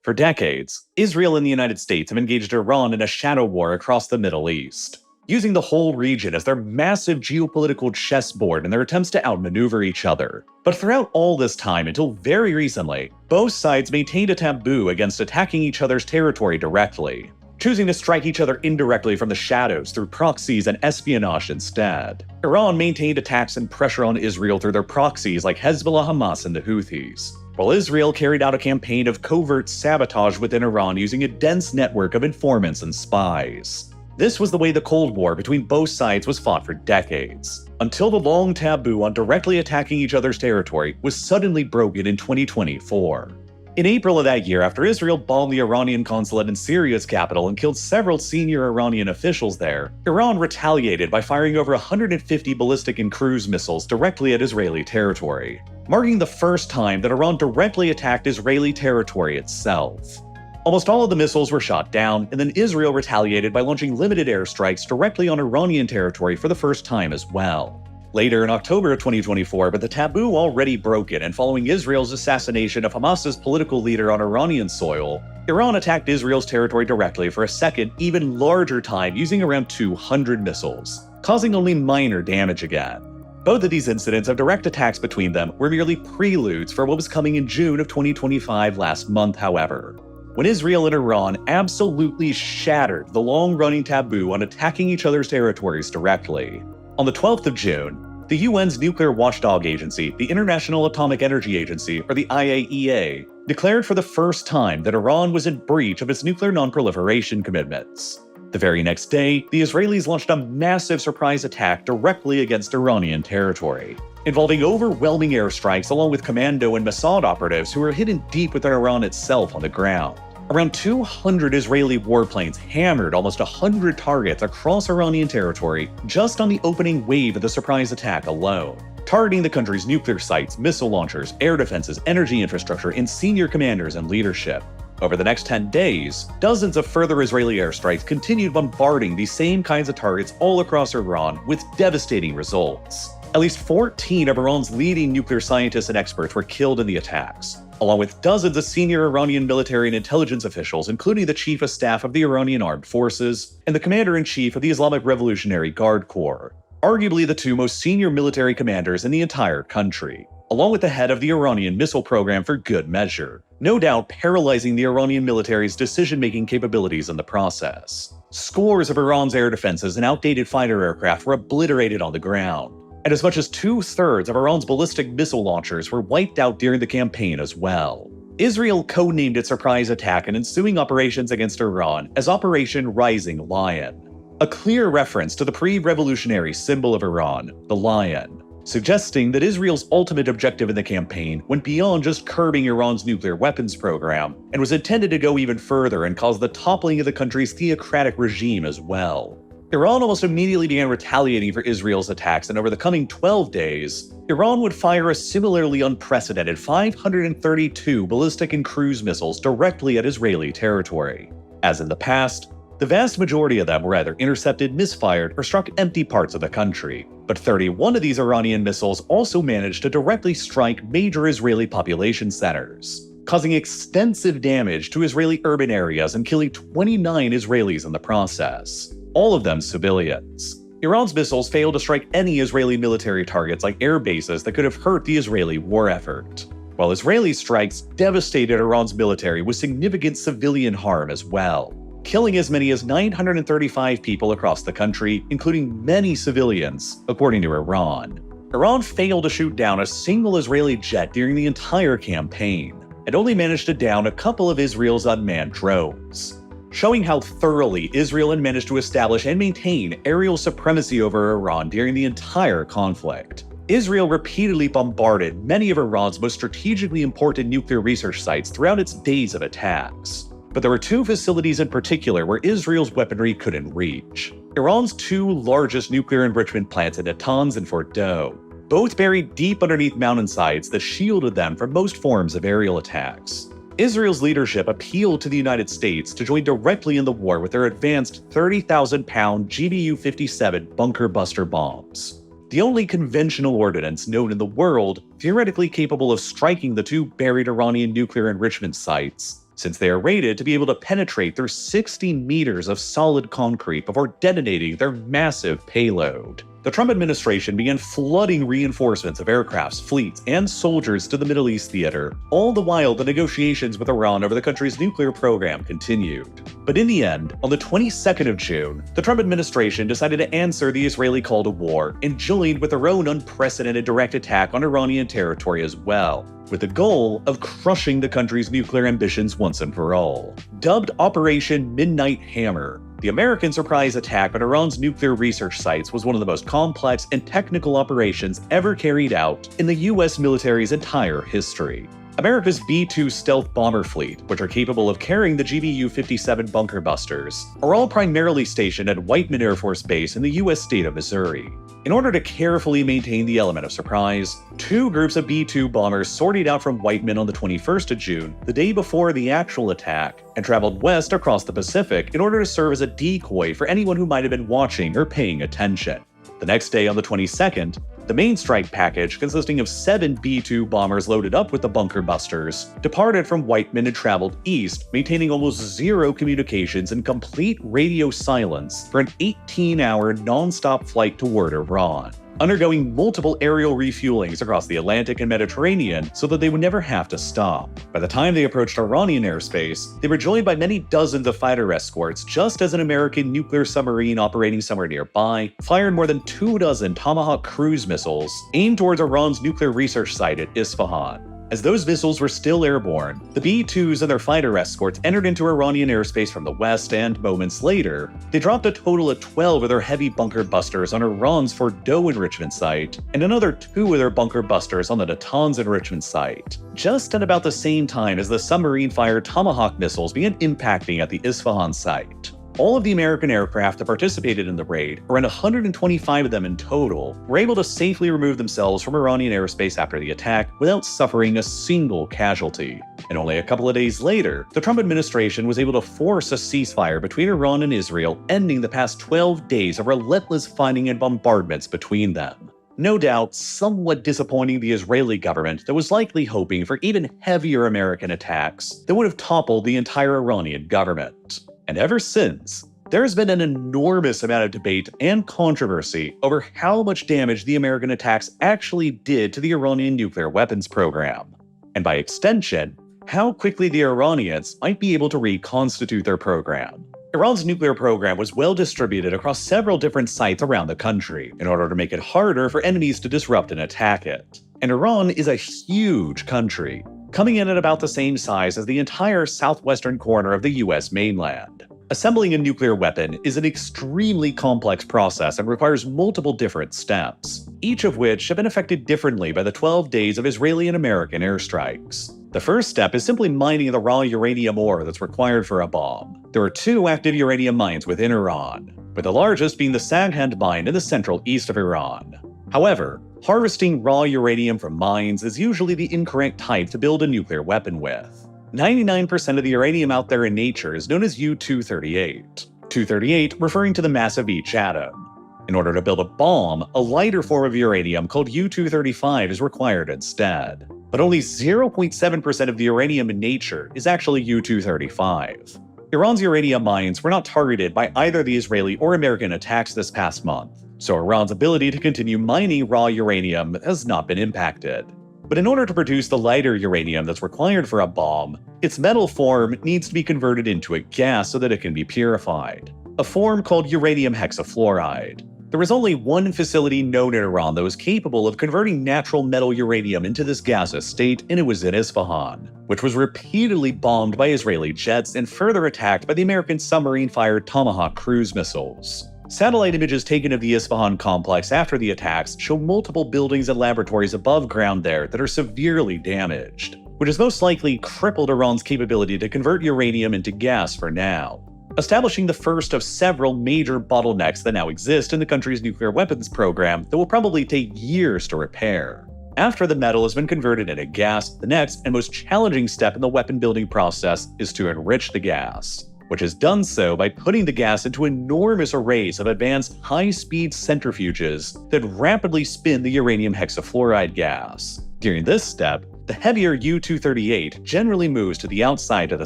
For decades, Israel and the United States have engaged Iran in a shadow war across the Middle East, using the whole region as their massive geopolitical chessboard in their attempts to outmaneuver each other. But throughout all this time, until very recently, both sides maintained a taboo against attacking each other's territory directly, choosing to strike each other indirectly from the shadows through proxies and espionage instead. Iran maintained attacks and pressure on Israel through their proxies like Hezbollah, Hamas, and the Houthis, while Israel carried out a campaign of covert sabotage within Iran using a dense network of informants and spies. This was the way the Cold War between both sides was fought for decades, until the long taboo on directly attacking each other's territory was suddenly broken in 2024. In April of that year, after Israel bombed the Iranian consulate in Syria's capital and killed several senior Iranian officials there, Iran retaliated by firing over 150 ballistic and cruise missiles directly at Israeli territory, marking the first time that Iran directly attacked Israeli territory itself. Almost all of the missiles were shot down, and then Israel retaliated by launching limited airstrikes directly on Iranian territory for the first time as well. Later in October of 2024, with the taboo already broken and following Israel's assassination of Hamas's political leader on Iranian soil, Iran attacked Israel's territory directly for a second, even larger time using around 200 missiles, causing only minor damage again. Both of these incidents of direct attacks between them were merely preludes for what was coming in June of 2025 last month, however, when Israel and Iran absolutely shattered the long-running taboo on attacking each other's territories directly. On the 12th of June, the UN's nuclear watchdog agency, the International Atomic Energy Agency, or the IAEA, declared for the first time that Iran was in breach of its nuclear non-proliferation commitments. The very next day, the Israelis launched a massive surprise attack directly against Iranian territory, involving overwhelming airstrikes along with commando and Mossad operatives who were hidden deep within Iran itself on the ground. Around 200 Israeli warplanes hammered almost 100 targets across Iranian territory just on the opening wave of the surprise attack alone, targeting the country's nuclear sites, missile launchers, air defenses, energy infrastructure, and senior commanders and leadership. Over the next 10 days, dozens of further Israeli airstrikes continued bombarding these same kinds of targets all across Iran with devastating results. At least 14 of Iran's leading nuclear scientists and experts were killed in the attacks, along with dozens of senior Iranian military and intelligence officials, including the Chief of Staff of the Iranian Armed Forces and the Commander-in-Chief of the Islamic Revolutionary Guard Corps, arguably the two most senior military commanders in the entire country, along with the head of the Iranian missile program for good measure, no doubt paralyzing the Iranian military's decision-making capabilities in the process. Scores of Iran's air defenses and outdated fighter aircraft were obliterated on the ground, and as much as 2/3 of Iran's ballistic missile launchers were wiped out during the campaign as well. Israel codenamed its surprise attack and ensuing operations against Iran as Operation Rising Lion, a clear reference to the pre-revolutionary symbol of Iran, the lion, suggesting that Israel's ultimate objective in the campaign went beyond just curbing Iran's nuclear weapons program and was intended to go even further and cause the toppling of the country's theocratic regime as well. Iran almost immediately began retaliating for Israel's attacks, and over the coming 12 days, Iran would fire a similarly unprecedented 532 ballistic and cruise missiles directly at Israeli territory. As in the past, the vast majority of them were either intercepted, misfired, or struck empty parts of the country. But 31 of these Iranian missiles also managed to directly strike major Israeli population centers, causing extensive damage to Israeli urban areas and killing 29 Israelis in the process, all of them civilians. Iran's missiles failed to strike any Israeli military targets like air bases that could have hurt the Israeli war effort, while Israeli strikes devastated Iran's military with significant civilian harm as well, killing as many as 935 people across the country, including many civilians, according to Iran. Iran failed to shoot down a single Israeli jet during the entire campaign, and only managed to down a couple of Israel's unmanned drones, showing how thoroughly Israel had managed to establish and maintain aerial supremacy over Iran during the entire conflict. Israel repeatedly bombarded many of Iran's most strategically important nuclear research sites throughout its days of attacks. But there were two facilities in particular where Israel's weaponry couldn't reach. Iran's two largest nuclear enrichment plants in Natanz and Fordow, both buried deep underneath mountainsides that shielded them from most forms of aerial attacks. Israel's leadership appealed to the United States to join directly in the war with their advanced 30,000-pound GBU-57 bunker buster bombs, the only conventional ordnance known in the world theoretically capable of striking the two buried Iranian nuclear enrichment sites since they are rated to be able to penetrate through 60 meters of solid concrete before detonating their massive payload. The Trump administration began flooding reinforcements of aircrafts, fleets, and soldiers to the Middle East theater, all the while the negotiations with Iran over the country's nuclear program continued. But in the end, on the 22nd of June, the Trump administration decided to answer the Israeli call to war and joined with their own unprecedented direct attack on Iranian territory as well, with the goal of crushing the country's nuclear ambitions once and for all. Dubbed Operation Midnight Hammer, the American surprise attack on Iran's nuclear research sites was one of the most complex and technical operations ever carried out in the US military's entire history. America's B-2 stealth bomber fleet, which are capable of carrying the GBU-57 bunker busters, are all primarily stationed at Whiteman Air Force Base in the US state of Missouri. In order to carefully maintain the element of surprise, two groups of B-2 bombers sorted out from Whiteman on the 21st of June, the day before the actual attack, and traveled west across the Pacific in order to serve as a decoy for anyone who might have been watching or paying attention. The next day, on the 22nd, the main strike package, consisting of 7 B-2 bombers loaded up with the bunker busters, departed from Whiteman and traveled east, maintaining almost zero communications and complete radio silence for an 18-hour non-stop flight toward Iran, undergoing multiple aerial refuelings across the Atlantic and Mediterranean so that they would never have to stop. By the time they approached Iranian airspace, they were joined by many dozens of fighter escorts, just as an American nuclear submarine operating somewhere nearby fired more than 24 Tomahawk cruise missiles aimed towards Iran's nuclear research site at Isfahan. As those missiles were still airborne, the B-2s and their fighter escorts entered into Iranian airspace from the west, and moments later, they dropped a total of 12 of their heavy bunker busters on Iran's Fordow enrichment site, and another 2 of their bunker busters on the Natanz enrichment site, just at about the same time as the submarine-fired Tomahawk missiles began impacting at the Isfahan site. All of the American aircraft that participated in the raid, around 125 of them in total, were able to safely remove themselves from Iranian airspace after the attack without suffering a single casualty. And only a couple of days later, the Trump administration was able to force a ceasefire between Iran and Israel, ending the past 12 days of relentless fighting and bombardments between them. No doubt, somewhat disappointing the Israeli government that was likely hoping for even heavier American attacks that would have toppled the entire Iranian government. And ever since, there's been an enormous amount of debate and controversy over how much damage the American attacks actually did to the Iranian nuclear weapons program, and by extension, how quickly the Iranians might be able to reconstitute their program. Iran's nuclear program was well distributed across several different sites around the country in order to make it harder for enemies to disrupt and attack it. And Iran is a huge country, coming in at about the same size as the entire southwestern corner of the US mainland. Assembling a nuclear weapon is an extremely complex process and requires multiple different steps, each of which have been affected differently by the 12 days of Israeli and American airstrikes. The first step is simply mining the raw uranium ore that's required for a bomb. There are 2 active uranium mines within Iran, with the largest being the Saghand mine in the central east of Iran. However, harvesting raw uranium from mines is usually the incorrect type to build a nuclear weapon with. 99% of the uranium out there in nature is known as U-238. 238 referring to the mass of each atom. In order to build a bomb, a lighter form of uranium called U-235 is required instead. But only 0.7% of the uranium in nature is actually U-235. Iran's uranium mines were not targeted by either the Israeli or American attacks this past month, so Iran's ability to continue mining raw uranium has not been impacted. But in order to produce the lighter uranium that's required for a bomb, its metal form needs to be converted into a gas so that it can be purified, a form called uranium hexafluoride. There was only one facility known in Iran that was capable of converting natural metal uranium into this gaseous state, and it was in Isfahan, which was repeatedly bombed by Israeli jets and further attacked by the American submarine-fired Tomahawk cruise missiles. Satellite images taken of the Isfahan complex after the attacks show multiple buildings and laboratories above ground there that are severely damaged, which has most likely crippled Iran's capability to convert uranium into gas for now, establishing the first of several major bottlenecks that now exist in the country's nuclear weapons program that will probably take years to repair. After the metal has been converted into gas, the next and most challenging step in the weapon building process is to enrich the gas, which is done so by putting the gas into enormous arrays of advanced high-speed centrifuges that rapidly spin the uranium hexafluoride gas. During this step, The heavier U-238 generally moves to the outside of the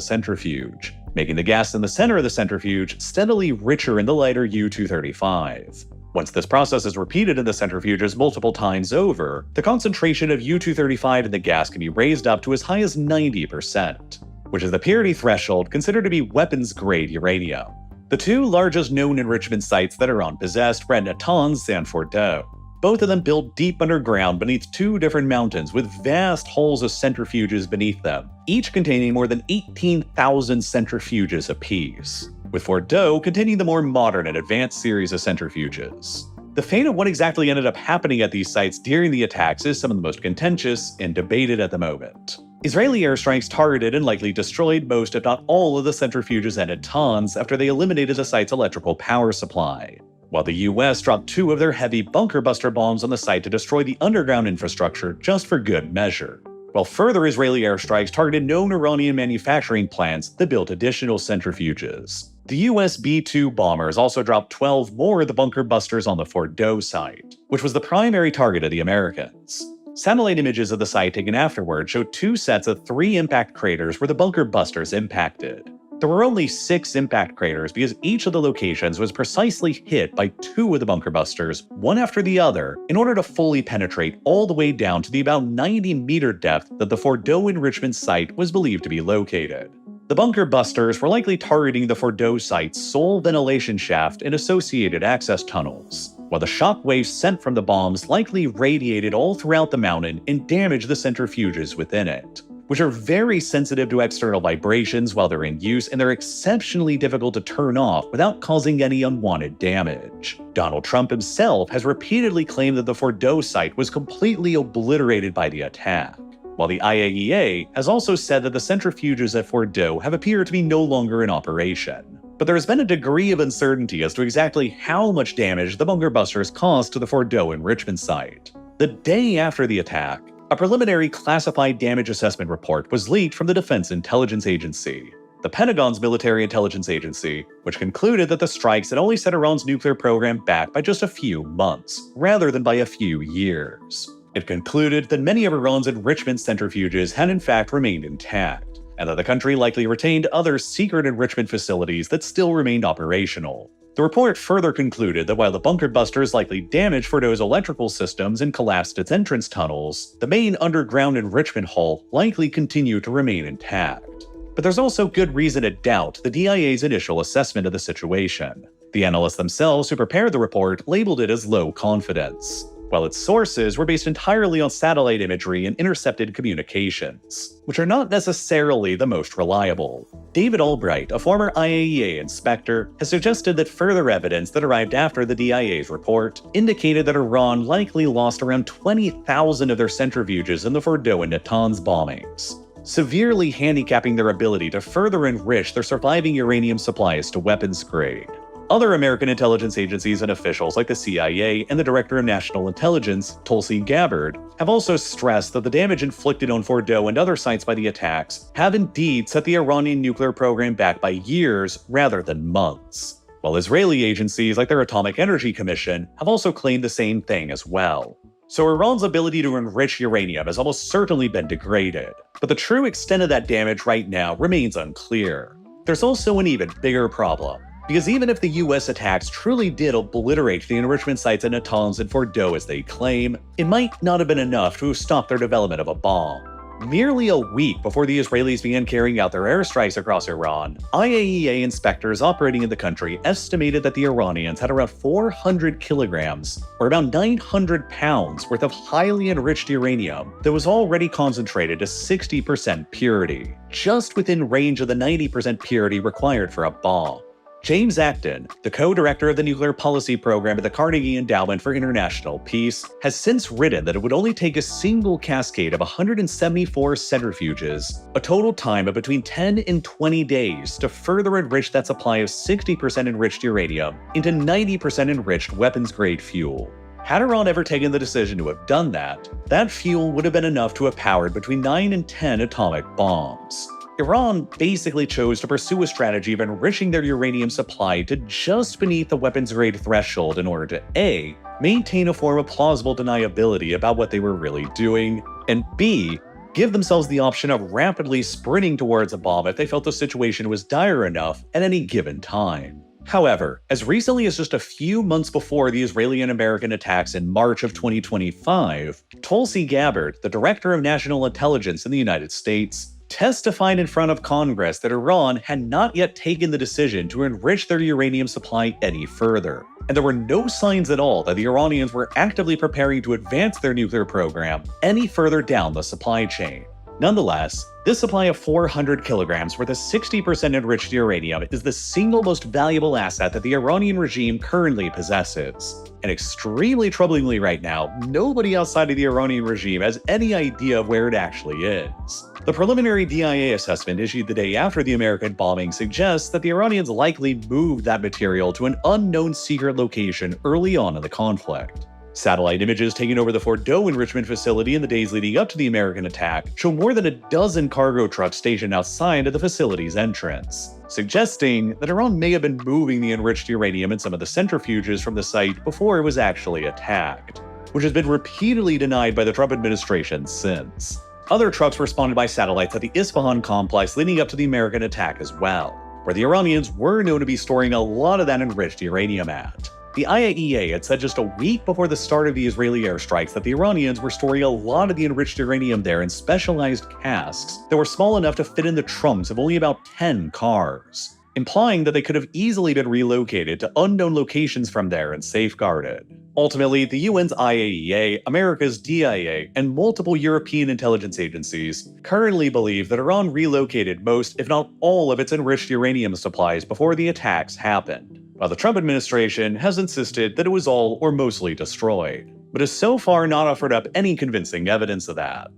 centrifuge, making the gas in the center of the centrifuge steadily richer in the lighter U-235. Once this process is repeated in the centrifuges multiple times over, the concentration of U-235 in the gas can be raised up to as high as 90%, which is the purity threshold considered to be weapons-grade uranium. The two largest known enrichment sites that Iran possessed were at Natanz and Fordow. Both of them built deep underground beneath two different mountains with vast halls of centrifuges beneath them, each containing more than 18,000 centrifuges apiece, with Fordow containing the more modern and advanced series of centrifuges. The fate of what exactly ended up happening at these sites during the attacks is some of the most contentious and debated at the moment. Israeli airstrikes targeted and likely destroyed most, if not all, of the centrifuges at Natanz after they eliminated the site's electrical power supply, while the US dropped 2 of their heavy bunker buster bombs on the site to destroy the underground infrastructure just for good measure, while further Israeli airstrikes targeted known Iranian manufacturing plants that built additional centrifuges. The US B-2 bombers also dropped 12 more of the bunker busters on the Fordow site, which was the primary target of the Americans. Satellite images of the site taken afterward showed 2 sets of 3 impact craters where the bunker busters impacted. There were only 6 impact craters because each of the locations was precisely hit by 2 of the bunker busters, one after the other, in order to fully penetrate all the way down to the about 90-meter depth that the Fordow enrichment site was believed to be located. The bunker busters were likely targeting the Fordow site's sole ventilation shaft and associated access tunnels, while the shock waves sent from the bombs likely radiated all throughout the mountain and damaged the centrifuges within it, which are very sensitive to external vibrations while they're in use, and they're exceptionally difficult to turn off without causing any unwanted damage. Donald Trump himself has repeatedly claimed that the Fordow site was completely obliterated by the attack, while the IAEA has also said that the centrifuges at Fordow have appeared to be no longer in operation. But there has been a degree of uncertainty as to exactly how much damage the bunker busters caused to the Fordow enrichment site. The day after the attack, a preliminary classified damage assessment report was leaked from the Defense Intelligence Agency, the Pentagon's military intelligence agency, which concluded that the strikes had only set Iran's nuclear program back by just a few months, rather than by a few years. It concluded that many of Iran's enrichment centrifuges had in fact remained intact, and that the country likely retained other secret enrichment facilities that still remained operational. The report further concluded that while the bunker busters likely damaged Fordow's electrical systems and collapsed its entrance tunnels, the main underground enrichment hull likely continued to remain intact. But there's also good reason to doubt the DIA's initial assessment of the situation. The analysts themselves who prepared the report labeled it as low confidence, while its sources were based entirely on satellite imagery and intercepted communications, which are not necessarily the most reliable. David Albright, a former IAEA inspector, has suggested that further evidence that arrived after the DIA's report indicated that Iran likely lost around 20,000 of their centrifuges in the Fordow and Natanz bombings, severely handicapping their ability to further enrich their surviving uranium supplies to weapons grade. Other American intelligence agencies and officials like the CIA and the Director of National Intelligence, Tulsi Gabbard, have also stressed that the damage inflicted on Fordow and other sites by the attacks have indeed set the Iranian nuclear program back by years rather than months, while Israeli agencies like their Atomic Energy Commission have also claimed the same thing as well. So Iran's ability to enrich uranium has almost certainly been degraded, but the true extent of that damage right now remains unclear. There's also an even bigger problem, because even if the US attacks truly did obliterate the enrichment sites at Natanz and Fordow as they claim, it might not have been enough to have stopped their development of a bomb. Merely a week before the Israelis began carrying out their airstrikes across Iran, IAEA inspectors operating in the country estimated that the Iranians had around 400 kilograms, or about 900 pounds, worth of highly enriched uranium that was already concentrated to 60% purity, just within range of the 90% purity required for a bomb. James Acton, the co-director of the nuclear policy program at the Carnegie Endowment for International Peace, has since written that it would only take a single cascade of 174 centrifuges, a total time of between 10 and 20 days, to further enrich that supply of 60% enriched uranium into 90% enriched weapons-grade fuel. Had Iran ever taken the decision to have done that, that fuel would have been enough to have powered between 9 and 10 atomic bombs. Iran basically chose to pursue a strategy of enriching their uranium supply to just beneath the weapons-grade threshold in order to A, maintain a form of plausible deniability about what they were really doing, and B, give themselves the option of rapidly sprinting towards a bomb if they felt the situation was dire enough at any given time. However, as recently as just a few months before the Israeli and American attacks in March of 2025, Tulsi Gabbard, the Director of National Intelligence in the United States, testified in front of Congress that Iran had not yet taken the decision to enrich their uranium supply any further, and there were no signs at all that the Iranians were actively preparing to advance their nuclear program any further down the supply chain. Nonetheless, this supply of 400 kilograms worth of 60% enriched uranium is the single most valuable asset that the Iranian regime currently possesses. And extremely troublingly right now, nobody outside of the Iranian regime has any idea of where it actually is. The preliminary DIA assessment issued the day after the American bombing suggests that the Iranians likely moved that material to an unknown secret location early on in the conflict. Satellite images taken over the Fordo enrichment facility in the days leading up to the American attack show more than a dozen cargo trucks stationed outside of the facility's entrance, suggesting that Iran may have been moving the enriched uranium in some of the centrifuges from the site before it was actually attacked, which has been repeatedly denied by the Trump administration since. Other trucks were spotted by satellites at the Isfahan complex leading up to the American attack as well, where the Iranians were known to be storing a lot of that enriched uranium at. The IAEA had said just a week before the start of the Israeli airstrikes that the Iranians were storing a lot of the enriched uranium there in specialized casks that were small enough to fit in the trunks of only about 10 cars, implying that they could have easily been relocated to unknown locations from there and safeguarded. Ultimately, the UN's IAEA, America's DIA, and multiple European intelligence agencies currently believe that Iran relocated most, if not all, of its enriched uranium supplies before the attacks happened, while the Trump administration has insisted that it was all or mostly destroyed, but has so far not offered up any convincing evidence of that.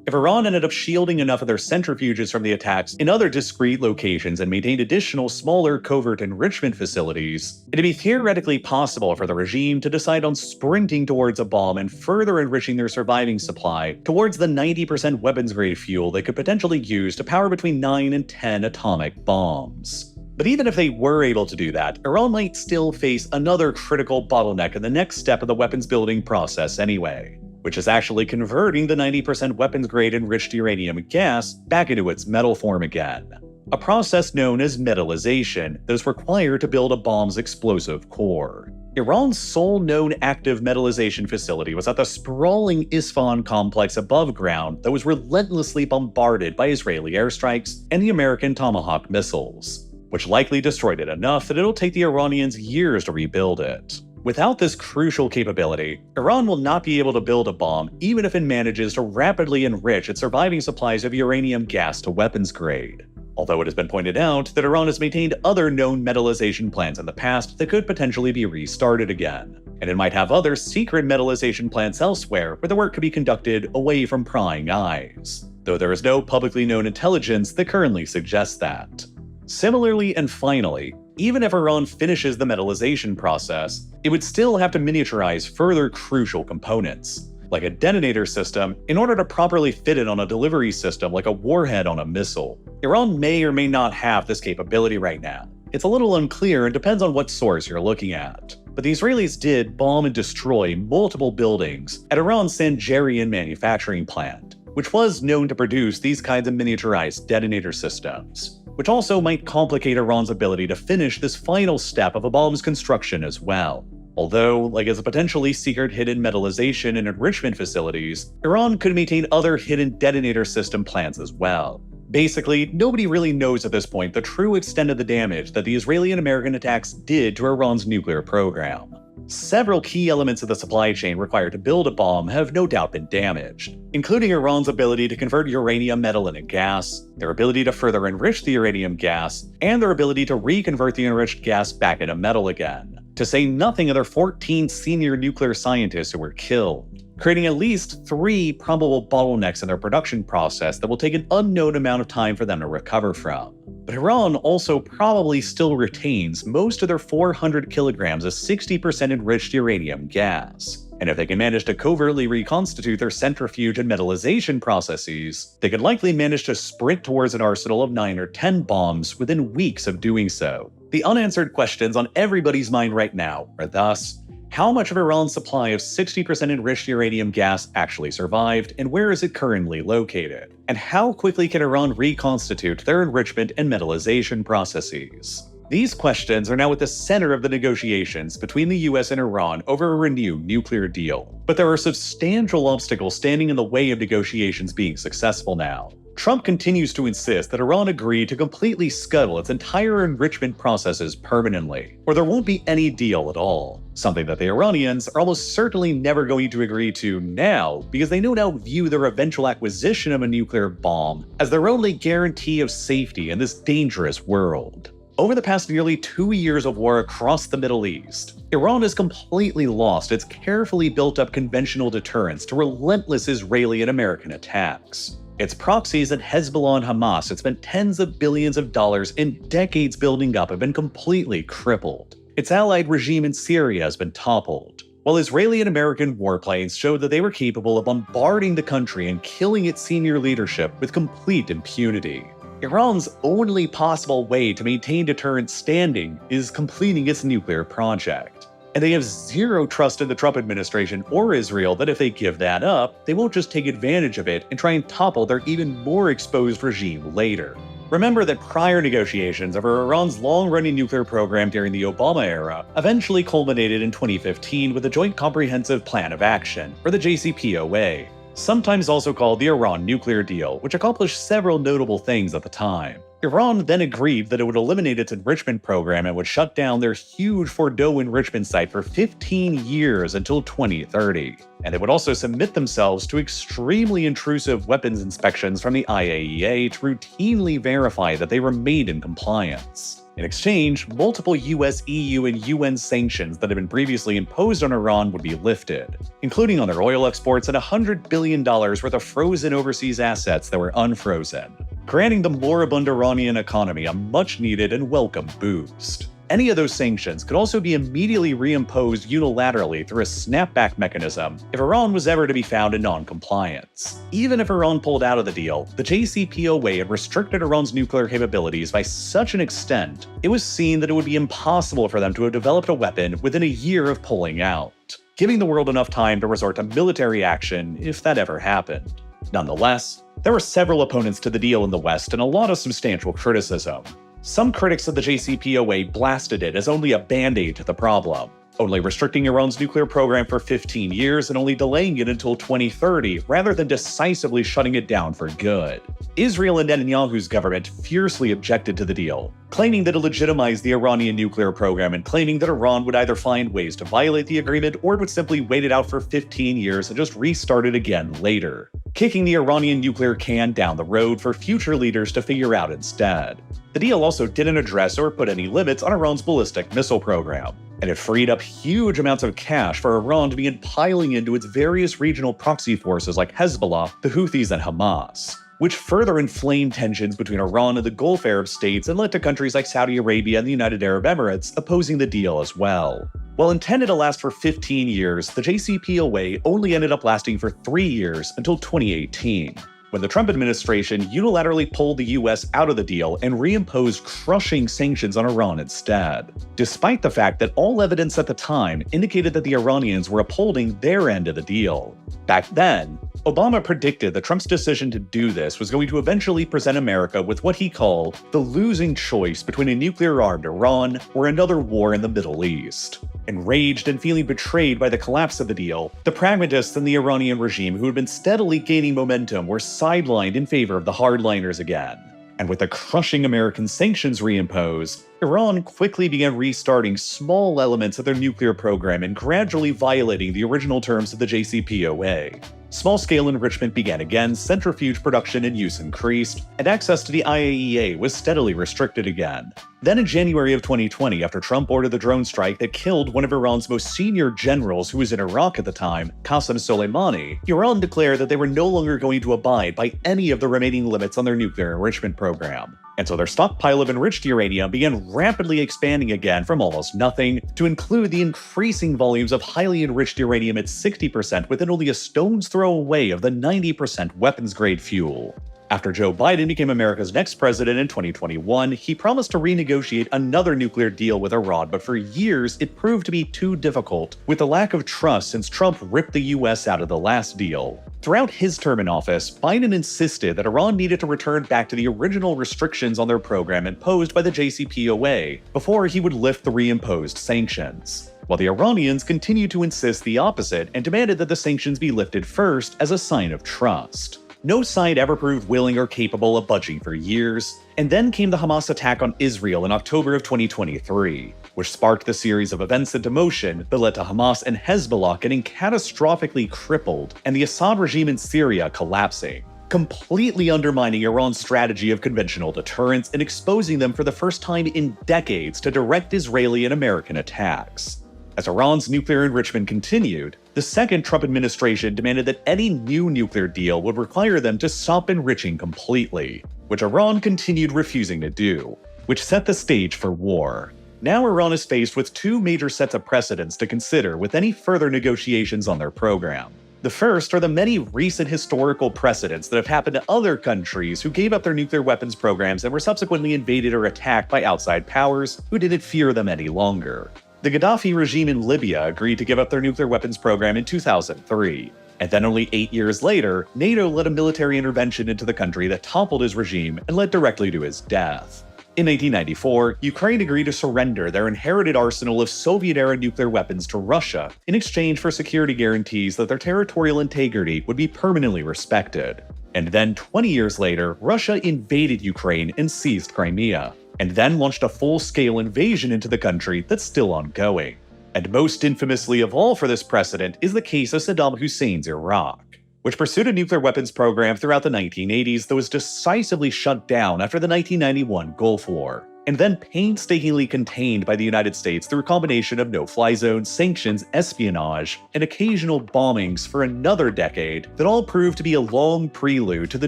If Iran ended up shielding enough of their centrifuges from the attacks in other discrete locations and maintained additional smaller covert enrichment facilities, it'd be theoretically possible for the regime to decide on sprinting towards a bomb and further enriching their surviving supply towards the 90% weapons-grade fuel they could potentially use to power between 9 and 10 atomic bombs. But even if they were able to do that, Iran might still face another critical bottleneck in the next step of the weapons building process anyway, which is actually converting the 90% weapons-grade enriched uranium gas back into its metal form again, a process known as metallization that is required to build a bomb's explosive core. Iran's sole known active metallization facility was at the sprawling Isfahan complex above ground that was relentlessly bombarded by Israeli airstrikes and the American Tomahawk missiles, which likely destroyed it enough that it'll take the Iranians years to rebuild it. Without this crucial capability, Iran will not be able to build a bomb even if it manages to rapidly enrich its surviving supplies of uranium gas to weapons grade. Although it has been pointed out that Iran has maintained other known metallization plants in the past that could potentially be restarted again, and it might have other secret metallization plants elsewhere where the work could be conducted away from prying eyes, though there is no publicly known intelligence that currently suggests that. Similarly and finally, even if Iran finishes the metallization process, it would still have to miniaturize further crucial components, like a detonator system, in order to properly fit it on a delivery system like a warhead on a missile. Iran may or may not have this capability right now. It's a little unclear and depends on what source you're looking at. But the Israelis did bomb and destroy multiple buildings at Iran's Sanjarian manufacturing plant, which was known to produce these kinds of miniaturized detonator systems, which also might complicate Iran's ability to finish this final step of a bomb's construction as well. Although, like its potentially secret hidden metallization and enrichment facilities, Iran could maintain other hidden detonator system plants as well. Basically, nobody really knows at this point the true extent of the damage that the Israeli and American attacks did to Iran's nuclear program. Several key elements of the supply chain required to build a bomb have no doubt been damaged, including Iran's ability to convert uranium metal into gas, their ability to further enrich the uranium gas, and their ability to reconvert the enriched gas back into metal again, to say nothing of their 14 senior nuclear scientists who were killed, creating at least 3 probable bottlenecks in their production process that will take an unknown amount of time for them to recover from. But Iran also probably still retains most of their 400 kilograms of 60% enriched uranium gas. And if they can manage to covertly reconstitute their centrifuge and metallization processes, they could likely manage to sprint towards an arsenal of 9 or 10 bombs within weeks of doing so. The unanswered questions on everybody's mind right now are thus, How much of Iran's supply of 60% enriched uranium gas actually survived, and where is it currently located? And how quickly can Iran reconstitute their enrichment and metallization processes? These questions are now at the center of the negotiations between the US and Iran over a renewed nuclear deal. But there are substantial obstacles standing in the way of negotiations being successful now. Trump continues to insist that Iran agree to completely scuttle its entire enrichment processes permanently, or there won't be any deal at all. Something that the Iranians are almost certainly never going to agree to now, because they no doubt view their eventual acquisition of a nuclear bomb as their only guarantee of safety in this dangerous world. Over the past nearly 2 years of war across the Middle East, Iran has completely lost its carefully built-up conventional deterrence to relentless Israeli and American attacks. Its proxies at Hezbollah and Hamas had spent tens of billions of dollars and decades building up have been completely crippled. Its allied regime in Syria has been toppled, while Israeli and American warplanes showed that they were capable of bombarding the country and killing its senior leadership with complete impunity. Iran's only possible way to maintain deterrence standing is completing its nuclear project. And they have zero trust in the Trump administration or Israel that if they give that up, they won't just take advantage of it and try and topple their even more exposed regime later. Remember that prior negotiations over Iran's long-running nuclear program during the Obama era eventually culminated in 2015 with the Joint Comprehensive Plan of Action, or the JCPOA, sometimes also called the Iran nuclear deal, which accomplished several notable things at the time. Iran then agreed that it would eliminate its enrichment program and would shut down their huge Fordow enrichment site for 15 years until 2030. And they would also submit themselves to extremely intrusive weapons inspections from the IAEA to routinely verify that they remained in compliance. In exchange, multiple US, EU, and UN sanctions that had been previously imposed on Iran would be lifted, including on their oil exports and $100 billion worth of frozen overseas assets that were unfrozen, granting the moribund Iranian economy a much-needed and welcome boost. Any of those sanctions could also be immediately reimposed unilaterally through a snapback mechanism if Iran was ever to be found in non-compliance. Even if Iran pulled out of the deal, the JCPOA had restricted Iran's nuclear capabilities by such an extent, it was seen that it would be impossible for them to have developed a weapon within a year of pulling out, giving the world enough time to resort to military action if that ever happened. Nonetheless, there were several opponents to the deal in the West and a lot of substantial criticism. Some critics of the JCPOA blasted it as only a band-aid to the problem, only restricting Iran's nuclear program for 15 years and only delaying it until 2030 rather than decisively shutting it down for good. Israel and Netanyahu's government fiercely objected to the deal, claiming that it legitimized the Iranian nuclear program and claiming that Iran would either find ways to violate the agreement or would simply wait it out for 15 years and just restart it again later, kicking the Iranian nuclear can down the road for future leaders to figure out instead. The deal also didn't address or put any limits on Iran's ballistic missile program, and it freed up huge amounts of cash for Iran to begin piling into its various regional proxy forces like Hezbollah, the Houthis, and Hamas, which further inflamed tensions between Iran and the Gulf Arab states and led to countries like Saudi Arabia and the United Arab Emirates opposing the deal as well. While intended to last for 15 years, the JCPOA only ended up lasting for 3 years until 2018. When the Trump administration unilaterally pulled the US out of the deal and reimposed crushing sanctions on Iran instead, despite the fact that all evidence at the time indicated that the Iranians were upholding their end of the deal. Back then, Obama predicted that Trump's decision to do this was going to eventually present America with what he called the losing choice between a nuclear-armed Iran or another war in the Middle East. Enraged and feeling betrayed by the collapse of the deal, the pragmatists in the Iranian regime who had been steadily gaining momentum were sidelined in favor of the hardliners again. And with the crushing American sanctions reimposed, Iran quickly began restarting small elements of their nuclear program and gradually violating the original terms of the JCPOA. Small-scale enrichment began again, centrifuge production and use increased, and access to the IAEA was steadily restricted again. Then in January of 2020, after Trump ordered the drone strike that killed one of Iran's most senior generals who was in Iraq at the time, Qasem Soleimani, Iran declared that they were no longer going to abide by any of the remaining limits on their nuclear enrichment program. And so their stockpile of enriched uranium began rapidly expanding again from almost nothing to include the increasing volumes of highly enriched uranium at 60% within only a stone's throw away of the 90% weapons-grade fuel. After Joe Biden became America's next president in 2021, he promised to renegotiate another nuclear deal with Iran, but for years it proved to be too difficult, with the lack of trust since Trump ripped the US out of the last deal. Throughout his term in office, Biden insisted that Iran needed to return back to the original restrictions on their program imposed by the JCPOA before he would lift the reimposed sanctions, while the Iranians continued to insist the opposite and demanded that the sanctions be lifted first as a sign of trust. No side ever proved willing or capable of budging for years, and then came the Hamas attack on Israel in October of 2023, which sparked the series of events into motion that led to Hamas and Hezbollah getting catastrophically crippled and the Assad regime in Syria collapsing, completely undermining Iran's strategy of conventional deterrence and exposing them for the first time in decades to direct Israeli and American attacks. As Iran's nuclear enrichment continued, the second Trump administration demanded that any new nuclear deal would require them to stop enriching completely, which Iran continued refusing to do, which set the stage for war. Now Iran is faced with two major sets of precedents to consider with any further negotiations on their program. The first are the many recent historical precedents that have happened to other countries who gave up their nuclear weapons programs and were subsequently invaded or attacked by outside powers who didn't fear them any longer. The Gaddafi regime in Libya agreed to give up their nuclear weapons program in 2003, and then only 8 years later, NATO led a military intervention into the country that toppled his regime and led directly to his death. In 1994, Ukraine agreed to surrender their inherited arsenal of Soviet-era nuclear weapons to Russia in exchange for security guarantees that their territorial integrity would be permanently respected. And then 20 years later, Russia invaded Ukraine and seized Crimea, and then launched a full-scale invasion into the country that's still ongoing. And most infamously of all for this precedent is the case of Saddam Hussein's Iraq, which pursued a nuclear weapons program throughout the 1980s that was decisively shut down after the 1991 Gulf War, and then painstakingly contained by the United States through a combination of no-fly zones, sanctions, espionage, and occasional bombings for another decade that all proved to be a long prelude to the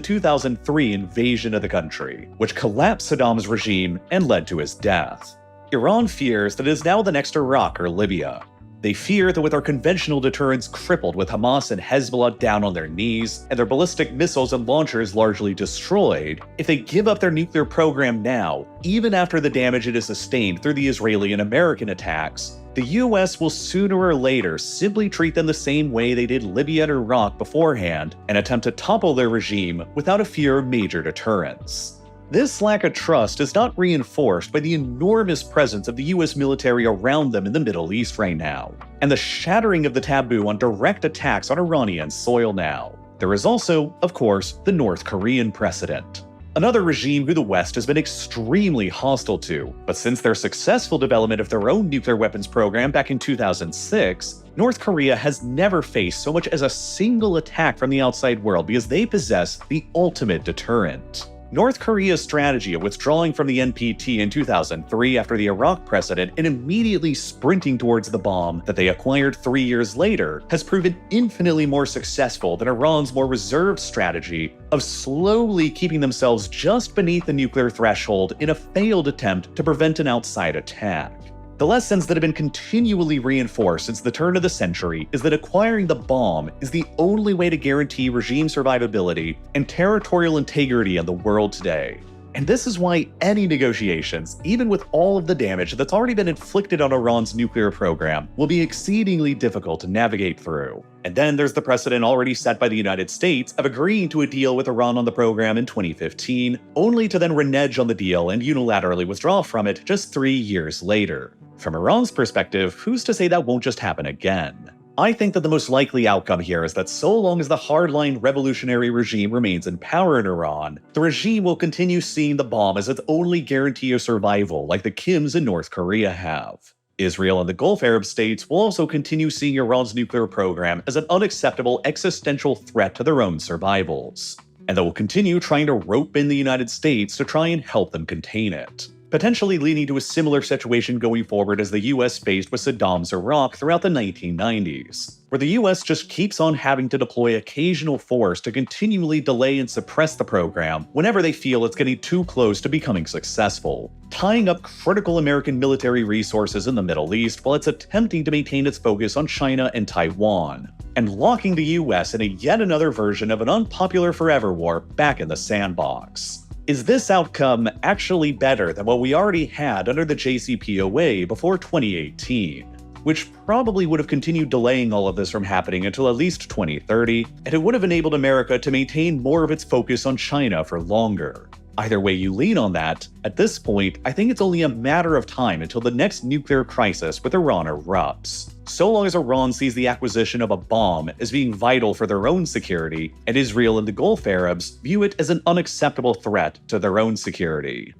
2003 invasion of the country, which collapsed Saddam's regime and led to his death. Iran fears that it is now the next Iraq or Libya. They fear that with our conventional deterrence crippled with Hamas and Hezbollah down on their knees, and their ballistic missiles and launchers largely destroyed, if they give up their nuclear program now, even after the damage it has sustained through the Israeli and American attacks, the US will sooner or later simply treat them the same way they did Libya and Iraq beforehand, and attempt to topple their regime without a fear of major deterrence. This lack of trust is not reinforced by the enormous presence of the US military around them in the Middle East right now, and the shattering of the taboo on direct attacks on Iranian soil now. There is also, of course, the North Korean precedent, another regime who the West has been extremely hostile to, but since their successful development of their own nuclear weapons program back in 2006, North Korea has never faced so much as a single attack from the outside world because they possess the ultimate deterrent. North Korea's strategy of withdrawing from the NPT in 2003 after the Iraq precedent and immediately sprinting towards the bomb that they acquired 3 years later has proven infinitely more successful than Iran's more reserved strategy of slowly keeping themselves just beneath the nuclear threshold in a failed attempt to prevent an outside attack. The lessons that have been continually reinforced since the turn of the century is that acquiring the bomb is the only way to guarantee regime survivability and territorial integrity in the world today. And this is why any negotiations, even with all of the damage that's already been inflicted on Iran's nuclear program, will be exceedingly difficult to navigate through. And then there's the precedent already set by the United States of agreeing to a deal with Iran on the program in 2015, only to then renege on the deal and unilaterally withdraw from it just 3 years later. From Iran's perspective, who's to say that won't just happen again? I think that the most likely outcome here is that so long as the hardline revolutionary regime remains in power in Iran, the regime will continue seeing the bomb as its only guarantee of survival, like the Kims in North Korea have. Israel and the Gulf Arab states will also continue seeing Iran's nuclear program as an unacceptable existential threat to their own survivals, and they will continue trying to rope in the United States to try and help them contain it. potentially leading to a similar situation going forward as the US faced with Saddam's Iraq throughout the 1990s, where the US just keeps on having to deploy occasional force to continually delay and suppress the program whenever they feel it's getting too close to becoming successful, tying up critical American military resources in the Middle East while it's attempting to maintain its focus on China and Taiwan, and locking the US in yet another version of an unpopular forever war back in the sandbox. Is this outcome actually better than what we already had under the JCPOA before 2018? Which probably would have continued delaying all of this from happening until at least 2030, and it would have enabled America to maintain more of its focus on China for longer. Either way you lean on that, at this point, I think it's only a matter of time until the next nuclear crisis with Iran erupts. So long as Iran sees the acquisition of a bomb as being vital for their own security, and Israel and the Gulf Arabs view it as an unacceptable threat to their own security.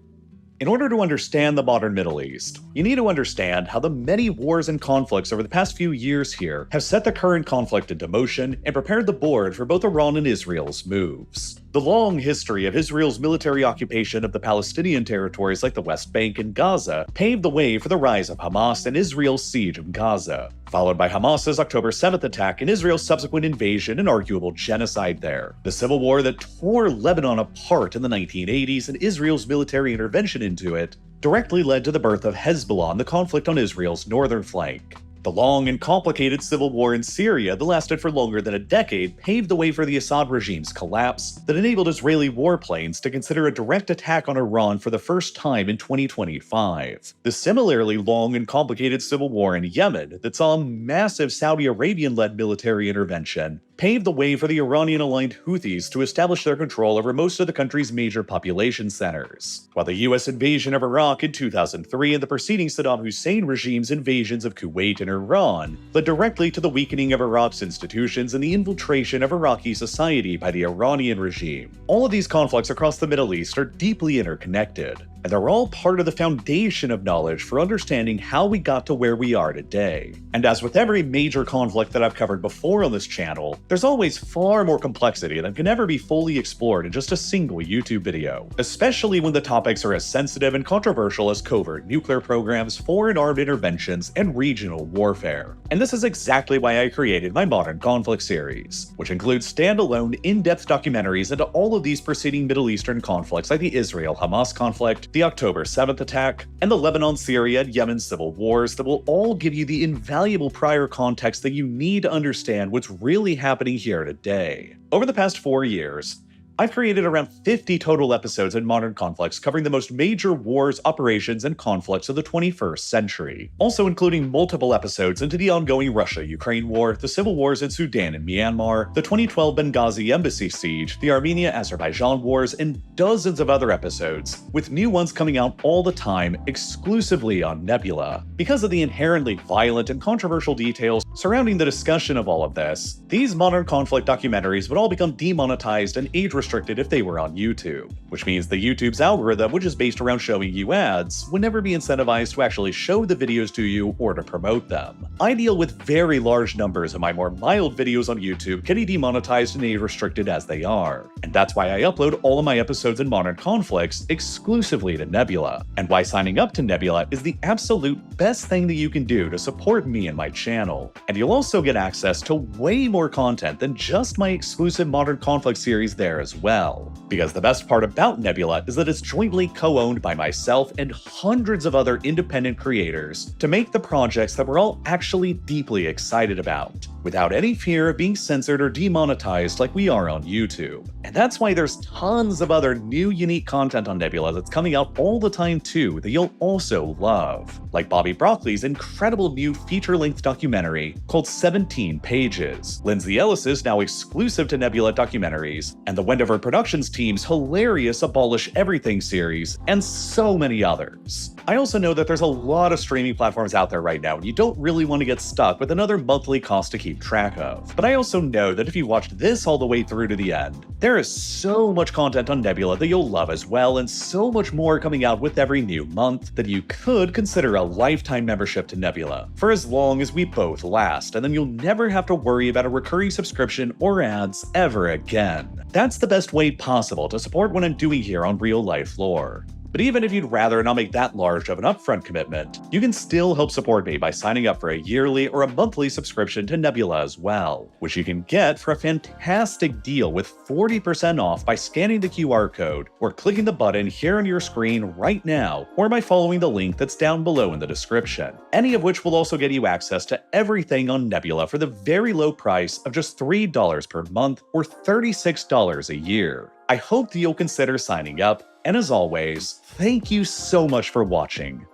In order to understand the modern Middle East, you need to understand how the many wars and conflicts over the past few years here have set the current conflict into motion and prepared the board for both Iran and Israel's moves. The long history of Israel's military occupation of the Palestinian territories like the West Bank and Gaza paved the way for the rise of Hamas and Israel's siege of Gaza, followed by Hamas's October 7th attack and Israel's subsequent invasion and arguable genocide there. The civil war that tore Lebanon apart in the 1980s and Israel's military intervention into it directly led to the birth of Hezbollah and the conflict on Israel's northern flank. The long and complicated civil war in Syria that lasted for longer than a decade paved the way for the Assad regime's collapse that enabled Israeli warplanes to consider a direct attack on Iran for the first time in 2025. The similarly long and complicated civil war in Yemen that saw a massive Saudi Arabian-led military intervention paved the way for the Iranian-aligned Houthis to establish their control over most of the country's major population centers, while the US invasion of Iraq in 2003 and the preceding Saddam Hussein regime's invasions of Kuwait and Iran led directly to the weakening of Iraq's institutions and the infiltration of Iraqi society by the Iranian regime. All of these conflicts across the Middle East are deeply interconnected, and they're all part of the foundation of knowledge for understanding how we got to where we are today. And as with every major conflict that I've covered before on this channel, there's always far more complexity than can ever be fully explored in just a single YouTube video, especially when the topics are as sensitive and controversial as covert nuclear programs, foreign armed interventions, and regional warfare. And this is exactly why I created my Modern Conflict series, which includes standalone, in-depth documentaries into all of these preceding Middle Eastern conflicts like the Israel-Hamas conflict, the October 7th attack, and the Lebanon, Syria, and Yemen civil wars that will all give you the invaluable prior context that you need to understand what's really happening here today. Over the past 4 years, I've created around 50 total episodes in Modern Conflicts covering the most major wars, operations, and conflicts of the 21st century, also including multiple episodes into the ongoing Russia-Ukraine war, the civil wars in Sudan and Myanmar, the 2012 Benghazi embassy siege, the Armenia-Azerbaijan wars, and dozens of other episodes, with new ones coming out all the time exclusively on Nebula. Because of the inherently violent and controversial details surrounding the discussion of all of this, these Modern Conflict documentaries would all become demonetized and age-restricted if they were on YouTube, which means the YouTube's algorithm, which is based around showing you ads, would never be incentivized to actually show the videos to you or to promote them. I deal with very large numbers of my more mild videos on YouTube getting demonetized and age-restricted as they are, and that's why I upload all of my episodes in Modern Conflicts exclusively to Nebula, and why signing up to Nebula is the absolute best thing that you can do to support me and my channel. And you'll also get access to way more content than just my exclusive Modern Conflict series there as well. Because the best part about Nebula is that it's jointly co-owned by myself and hundreds of other independent creators to make the projects that we're all actually deeply excited about, without any fear of being censored or demonetized like we are on YouTube. And that's why there's tons of other new unique content on Nebula that's coming out all the time too that you'll also love, like Bobby Broccoli's incredible new feature-length documentary called 17 Pages, Lindsay Ellis's now exclusive to Nebula documentaries, and the Wendover Productions team's hilarious Abolish Everything series, and so many others. I also know that there's a lot of streaming platforms out there right now, and you don't really want to get stuck with another monthly cost to keep track of. But I also know that if you watched this all the way through to the end, there is so much content on Nebula that you'll love as well, and so much more coming out with every new month that you could consider a lifetime membership to Nebula, for as long as we both last, and then you'll never have to worry about a recurring subscription or ads ever again. That's the best way possible to support what I'm doing here on Real Life Lore. But even if you'd rather not make that large of an upfront commitment, you can still help support me by signing up for a yearly or a monthly subscription to Nebula as well, which you can get for a fantastic deal with 40% off by scanning the QR code or clicking the button here on your screen right now, or by following the link that's down below in the description. Any of which will also get you access to everything on Nebula for the very low price of just $3 per month or $36 a year. I hope that you'll consider signing up, and as always, thank you so much for watching.